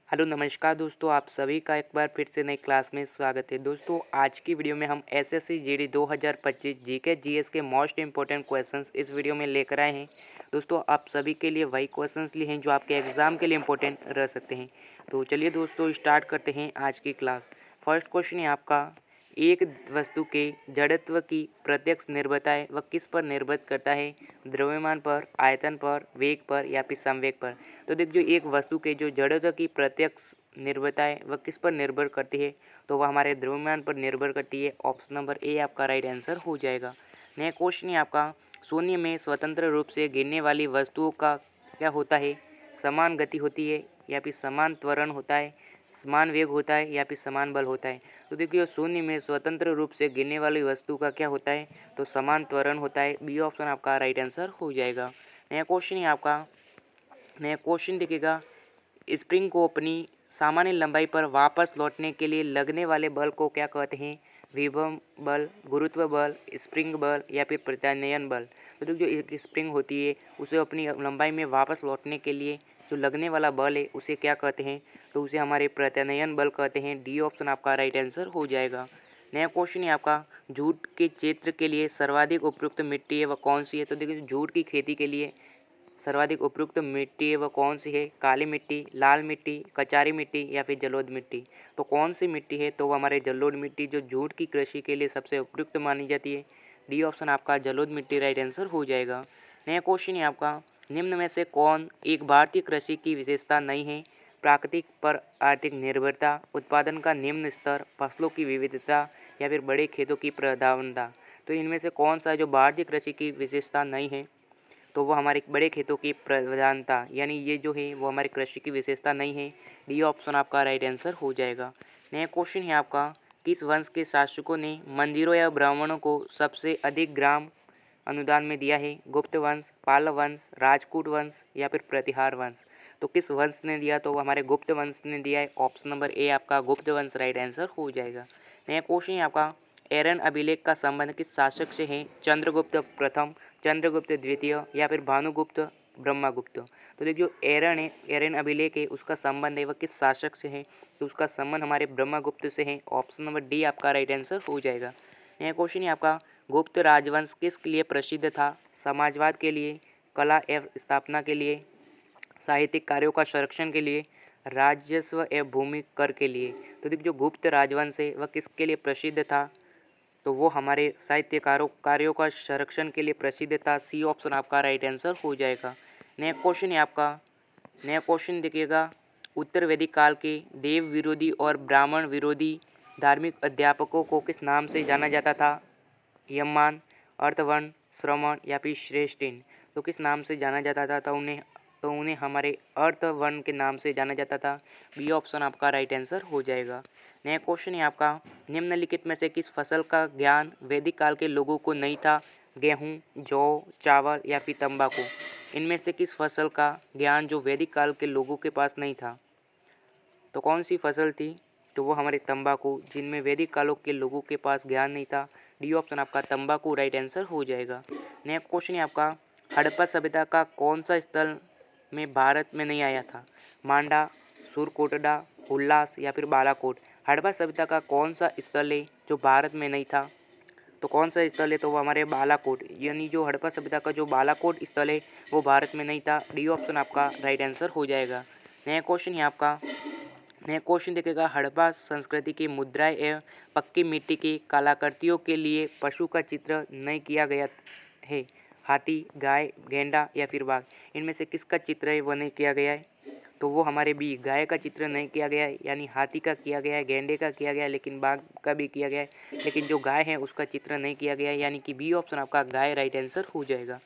Hello नमस्कार दोस्तों, आप सभी का एक बार फिर से नई क्लास में स्वागत है। दोस्तों आज की वीडियो में हम एसएससी जीडी 2025 जीके जीएस के मोस्ट इंपॉर्टेंट क्वेश्चंस इस वीडियो में लेकर आए हैं। दोस्तों आप सभी के लिए वही क्वेश्चंस लिए हैं जो आपके एग्जाम के लिए इंपॉर्टेंट रह सकते हैं। तो चलिए दोस्तों स्टार्ट करते हैं आज की क्लास। फर्स्ट क्वेश्चन है आपका, एक वस्तु के जड़त्व की प्रत्यक्ष निर्भरताएं वह किस पर निर्भर करता है? द्रव्यमान पर, आयतन पर, वेग पर या फिर संवेग पर। तो देखिए एक वस्तु के जो जड़त्व की प्रत्यक्ष निर्भरता है वह किस पर निर्भर करती है? तो वह हमारे द्रव्यमान पर निर्भर करती है। ऑप्शन नंबर ए आपका राइट आंसर हो जाएगा। नया क्वेश्चन है आपका, शून्य में स्वतंत्र रूप से गिरने वाली वस्तुओं का क्या होता है? समान गति होती है या फिर समान त्वरण होता है, समान वेग होता है या फिर समान बल होता है? तो देखिए शून्य में स्वतंत्र रूप से गिरने वाली वस्तु का क्या होता है? तो समान त्वरण होता है। बी ऑप्शन आपका राइट आंसर हो जाएगा। नया क्वेश्चन है आपका, नया क्वेश्चन देखिएगा, स्प्रिंग को अपनी सामान्य लंबाई पर वापस लौटने के लिए लगने वाले बल को क्या कहते हैं? विभव बल, गुरुत्व बल, स्प्रिंग बल या फिर प्रत्यानयन बल। तो जो एक स्प्रिंग होती है उसे अपनी लंबाई में वापस लौटने के लिए जो लगने वाला बल है उसे क्या कहते हैं? तो उसे हमारे प्रत्यानयन बल कहते हैं। डी ऑप्शन आपका राइट आंसर हो जाएगा। नया क्वेश्चन है आपका, जूट के क्षेत्र के लिए सर्वाधिक उपयुक्त मिट्टी है वह कौन सी है? तो देखिए जूट की खेती के लिए सर्वाधिक उपयुक्त मिट्टी है वह कौन सी है? काली मिट्टी, लाल मिट्टी, कचारी मिट्टी या फिर जलोढ़ मिट्टी। तो कौन सी मिट्टी है? तो वो हमारे जलोढ़ मिट्टी जो जूट की कृषि के लिए सबसे उपयुक्त मानी जाती है। डी ऑप्शन आपका जलोढ़ मिट्टी राइट आंसर हो जाएगा। नया क्वेश्चन है आपका, निम्न में से कौन एक भारतीय कृषि की विशेषता नहीं है? प्राकृतिक पर आर्थिक निर्भरता, उत्पादन का निम्न स्तर, फसलों की विविधता या फिर बड़े खेतों की प्रधानता। तो इनमें से कौन सा जो भारतीय कृषि की विशेषता नहीं है? तो वो हमारे बड़े खेतों की प्रधानता, यानी ये जो है वो हमारे कृषि की विशेषता नहीं है। डी ऑप्शन आपका राइट आंसर हो जाएगा। नया क्वेश्चन है आपका, किस वंश के शासकों ने मंदिरों या ब्राह्मणों को सबसे अधिक ग्राम अनुदान में दिया है? गुप्त वंश, पाल वंश, राजपूत वंश या फिर प्रतिहार वंश। तो किस वंश ने दिया? तो वो हमारे गुप्त वंश ने दिया है। ऑप्शन नंबर ए आपका गुप्त वंश राइट आंसर हो जाएगा। नया क्वेश्चन है आपका, एरन अभिलेख का संबंध किस शासक से है? चंद्रगुप्त प्रथम, चंद्रगुप्त द्वितीय या फिर भानुगुप्त, ब्रह्मगुप्त। तो देखिए एरन है, एरन अभिलेख है, उसका संबंध है वह किस शासक से है? तो उसका संबंध हमारे ब्रह्मगुप्त से है। ऑप्शन नंबर डी आपका राइट आंसर हो जाएगा। नया क्वेश्चन है आपका, गुप्त राजवंश किस लिए प्रसिद्ध था? समाजवाद के लिए, कला एवं स्थापना के लिए, साहित्यिक कार्यों का संरक्षण के लिए, राजस्व एवं भूमि कर के लिए। तो देखिए जो गुप्त राजवंश है वह किसके लिए प्रसिद्ध था? तो वो हमारे साहित्यकारों कार्यों का संरक्षण के लिए प्रसिद्ध था। सी ऑप्शन आपका राइट आंसर हो जाएगा। नया क्वेश्चन है आपका, नया क्वेश्चन देखिएगा, उत्तर वैदिक काल के देव विरोधी और ब्राह्मण विरोधी धार्मिक अध्यापकों को किस नाम से जाना जाता था? यममान, अर्थवर्ण, श्रमण या फिर श्रेष्ठिन। तो किस नाम से जाना जाता था? तो उन्हें हमारे अर्थवर्ण के नाम से जाना जाता था। बी ऑप्शन आपका राइट आंसर हो जाएगा। नया क्वेश्चन है आपका, निम्नलिखित में से किस फसल का ज्ञान वैदिक काल के लोगों को नहीं था? गेहूँ, जौ, चावल या फिर तंबाकू। इनमें से किस फसल का ज्ञान जो वैदिक काल के लोगों के पास नहीं था? तो कौन सी फसल थी? तो वो हमारे तंबाकू, जिनमें वैदिक कालों के लोगों के पास ज्ञान नहीं था। डी ऑप्शन आपका तंबाकू राइट आंसर हो जाएगा। नेक्स्ट क्वेश्चन है आपका, हड़प्पा सभ्यता का कौन सा स्थल में भारत में नहीं आया था? मांडा, सुरकोटडा, उल्लास या फिर बालाकोट। हड़प्पा सभ्यता का कौन सा स्थल है जो भारत में नहीं था? तो कौन सा स्थल है? तो वो हमारे बालाकोट, यानी जो हड़प्पा सभ्यता का जो बालाकोट स्थल है वो भारत में नहीं था। डी ऑप्शन आपका राइट आंसर हो जाएगा। नया क्वेश्चन है आपका, नया क्वेश्चन देखेगा, हड़प्पा संस्कृति की मुद्राएं एवं पक्की मिट्टी की कलाकृतियों के लिए पशु का चित्र नहीं किया गया है? हाथी, गाय, गेंडा या फिर बाघ। इनमें से किसका चित्र है वह नहीं किया गया है? तो वो हमारे बी, गाय का चित्र नहीं किया गया है, यानी हाथी का किया गया है, गेंडे का किया गया है, लेकिन बाघ का भी किया गया है, लेकिन जो गाय है उसका चित्र नहीं किया गया है, यानी कि बी ऑप्शन आपका गाय राइट आंसर हो जाएगा।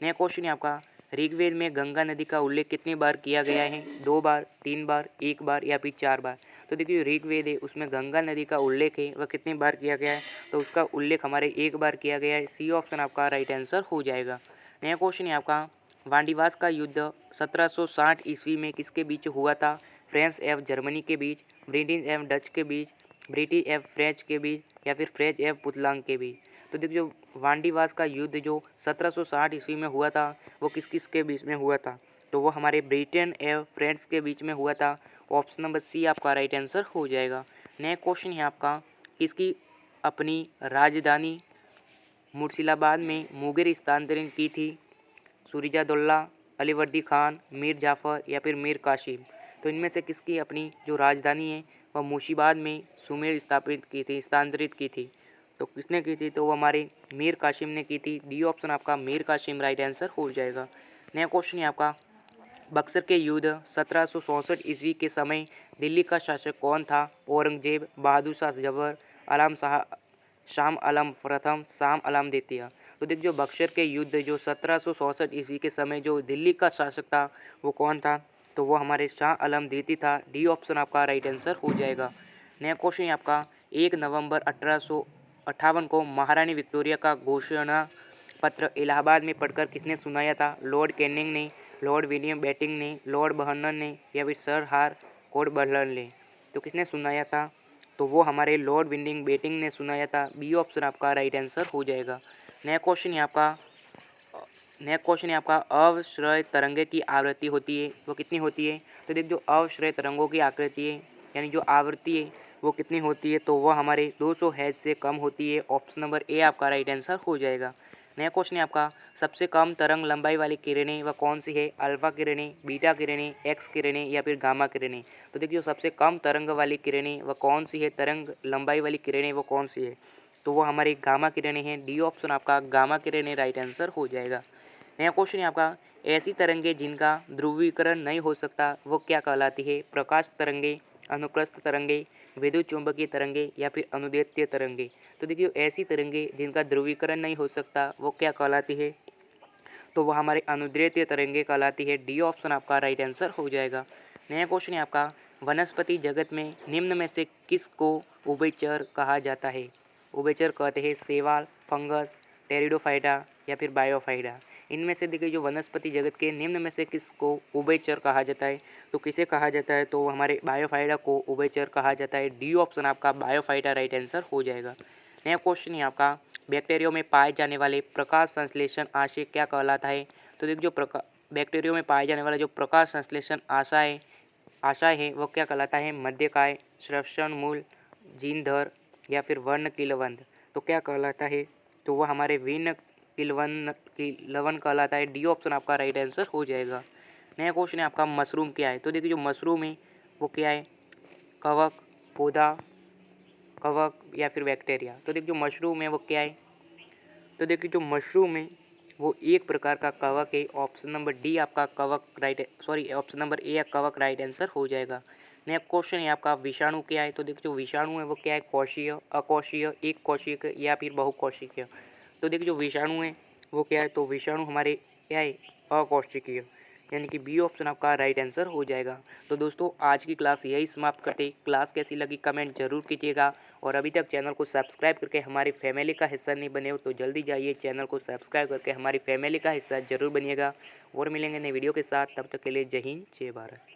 नया क्वेश्चन है आपका, ऋग्वेद में गंगा नदी का उल्लेख कितनी बार किया गया है? 2 बार, 3 बार, 1 बार या फिर 4 बार। तो देखिए ऋग्वेद है उसमें गंगा नदी का उल्लेख है वह कितनी बार किया गया है? तो उसका उल्लेख हमारे 1 बार किया गया है। सी ऑप्शन आपका राइट आंसर हो जाएगा। नया क्वेश्चन है आपका, वांडीवास का युद्ध 1760 ईस्वी में किसके बीच हुआ था? फ्रांस एवं जर्मनी के बीच, ब्रिटेन एवं डच के बीच, ब्रिटिश एवं फ्रेंच के बीच या फिर फ्रेंच एवं पुतलांग के बीच। तो देखिए जो वांडीवास का युद्ध जो 1760 ईस्वी में हुआ था वो किस किस के बीच में हुआ था? तो वो हमारे ब्रिटेन एवं फ्रांस के बीच में हुआ था। ऑप्शन नंबर सी आपका राइट आंसर हो जाएगा। नेक्स्ट क्वेश्चन है आपका, किसकी अपनी राजधानी मुर्शिदाबाद में मुगल स्थानांतरण की थी? सूरजदौल्ला, अलीवर्दी खान, मीर जाफ़र या फिर मीर कासिम। तो इनमें से किसकी अपनी जो राजधानी है वह मुर्शिदाबाद में सुमेर स्थापित की थी, स्थानांतरित की थी? तो किसने की थी? तो वो हमारे मीर कासिम ने की थी। डी ऑप्शन आपका मीर कासिम राइट आंसर हो जाएगा। नया क्वेश्चन है आपका, बक्सर के युद्ध 1764 ईस्वी के समय दिल्ली का शासक कौन था? औरंगजेब, बहादुर शाह जफर, आलम शाह, शाम आलम प्रथम, शाम आलम द्वितीय। तो देखिए जो बक्सर के युद्ध जो 1764 ईस्वी के समय जो दिल्ली का शासक था वो कौन था? तो वो हमारे शाह आलम द्वितीय था। डी ऑप्शन आपका राइट आंसर हो जाएगा। नया क्वेश्चन है आपका, 1 नवंबर 1858 को महारानी विक्टोरिया का घोषणा पत्र इलाहाबाद में पढ़कर किसने सुनाया था? लॉर्ड कैनिंग ने, लॉर्ड विलियम बेटिंग ने, लॉर्ड बर्नर ने या फिर सर हार्कोर्ट बटलर ने? तो किसने सुनाया था? तो वो हमारे लॉर्ड विलियम बेटिंग ने सुनाया था। बी ऑप्शन आपका राइट आंसर हो जाएगा। नया क्वेश्चन है आपका, अवश्रय तरंगे की आवृत्ति होती है वो कितनी होती है? तो देखिए जो अवश्रय तरंगों की आकृति है यानी जो आवृत्ति है वो कितनी होती है? तो वो हमारे 200 हर्ट्ज से कम होती है। ऑप्शन नंबर ए आपका राइट आंसर हो जाएगा। नया क्वेश्चन है आपका, सबसे कम तरंग लंबाई वाली किरणें वह कौन सी है? अल्फा किरणें, बीटा किरणें, एक्स किरणें या फिर गामा किरणें? तो देखिए सबसे कम तरंग वाली किरणें वह कौन सी है? तरंग लंबाई वाली किरणें वो कौन सी है? तो वो हमारी गामा किरणें हैं। डी ऑप्शन आपका गामा किरणें राइट आंसर हो जाएगा। नया क्वेश्चन है आपका, ऐसी तरंगे जिनका ध्रुवीकरण नहीं हो सकता वो क्या कहलाती है? प्रकाश तरंगे, अनुप्रस्थ तरंगे, विद्युत चुंबकीय तरंगे या फिर अनुदैर्ध्य तरंगे? तो देखिए ऐसी तरंगे जिनका ध्रुवीकरण नहीं हो सकता वो क्या कहलाती है? तो वह हमारे अनुदैर्ध्य तरंगे कहलाती है। डी ऑप्शन आपका राइट आंसर हो जाएगा। नया क्वेश्चन है आपका, वनस्पति जगत में निम्न में से किसको उभयचर कहा जाता है? उभयचर कहते हैं शैवाल, फंगस, टेरिडोफाइटा या फिर बायोफाइटा। इनमें से देखिए जो वनस्पति जगत के निम्न में से किसको उभयचर कहा जाता है? तो किसे कहा जाता है? तो हमारे बायोफाइटा को उभयचर कहा जाता है। डी ऑप्शन आपका बायोफाइटा राइट आंसर हो जाएगा। नया क्वेश्चन है आपका, बैक्टीरिया में पाए जाने वाले प्रकाश संश्लेषण आशय क्या कहलाता है? तो देखिए जो बैक्टीरिया में पाए जाने वाला जो प्रकाश संश्लेषण आशय है वो क्या कहलाता है? मध्यकाय, श्वसन मूल, जीनधर या फिर वर्ण किलवंत? तो क्या कहलाता है? तो वह हमारे विन्न किलवन कहलाता है। डी ऑप्शन आपका राइट आंसर हो जाएगा। नया क्वेश्चन है आपका, मशरूम क्या है? तो देखिए जो मशरूम है वो क्या है? कवक, पौधा, कवक या फिर बैक्टीरिया? तो देखिए जो मशरूम है वो क्या है? तो देखिए जो मशरूम है वो एक प्रकार का कवक है। ऑप्शन नंबर डी आपका ऑप्शन नंबर ए कवक राइट आंसर हो जाएगा। नेक्स्ट क्वेश्चन है आपका, विषाणु क्या है? तो देखिए जो विषाणु है वो क्या है? कोशीय, अकोशीय, एक कोशिक या फिर बहुकोशिकीय? तो देखिए जो विषाणु है वो क्या है? तो विषाणु हमारे क्या है? अकोशिकीय, यानी कि बी ऑप्शन आपका राइट आंसर हो जाएगा। तो दोस्तों आज की क्लास यही समाप्त करते। क्लास कैसी लगी कमेंट जरूर कीजिएगा और अभी तक चैनल को सब्सक्राइब करके हमारी फैमिली का हिस्सा नहीं बने हो तो जल्दी जाइए चैनल को सब्सक्राइब करके हमारी फैमिली का हिस्सा जरूर बनिएगा। और मिलेंगे नए वीडियो के साथ, तब तक के लिए जय हिंद जय भारत।